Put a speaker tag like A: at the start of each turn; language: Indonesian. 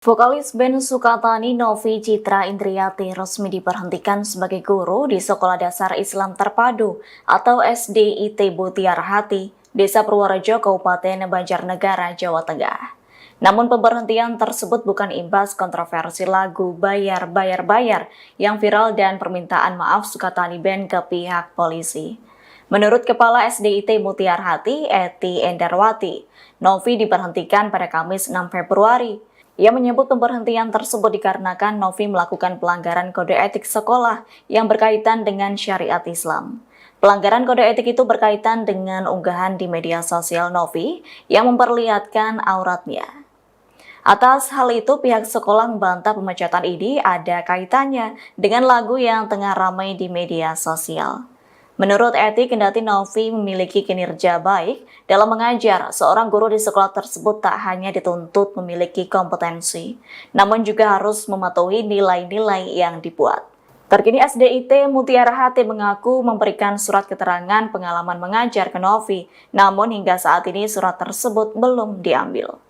A: Vokalis band Sukatani Novi Citra Indriati resmi diberhentikan sebagai guru di Sekolah Dasar Islam Terpadu atau SDIT Mutiara Hati, Desa Purworejo, Kabupaten Banjarnegara, Jawa Tengah. Namun pemberhentian tersebut bukan imbas kontroversi lagu Bayar Bayar Bayar yang viral dan permintaan maaf Sukatani Band ke pihak polisi. Menurut Kepala SDIT Mutiara Hati, Eti Endarwati, Novi diberhentikan pada Kamis 6 Februari. Ia menyebut pemberhentian tersebut dikarenakan Novi melakukan pelanggaran kode etik sekolah yang berkaitan dengan syariat Islam. Pelanggaran kode etik itu berkaitan dengan unggahan di media sosial Novi yang memperlihatkan auratnya. Atas hal itu, pihak sekolah membantah pemecatan ini ada kaitannya dengan lagu yang tengah ramai di media sosial. Menurut Eti, kendati Novi memiliki kinerja baik dalam mengajar, seorang guru di sekolah tersebut tak hanya dituntut memiliki kompetensi, namun juga harus mematuhi nilai-nilai yang dibuat. Terkini SDIT Mutiara Hati mengaku memberikan surat keterangan pengalaman mengajar ke Novi, namun hingga saat ini surat tersebut belum diambil.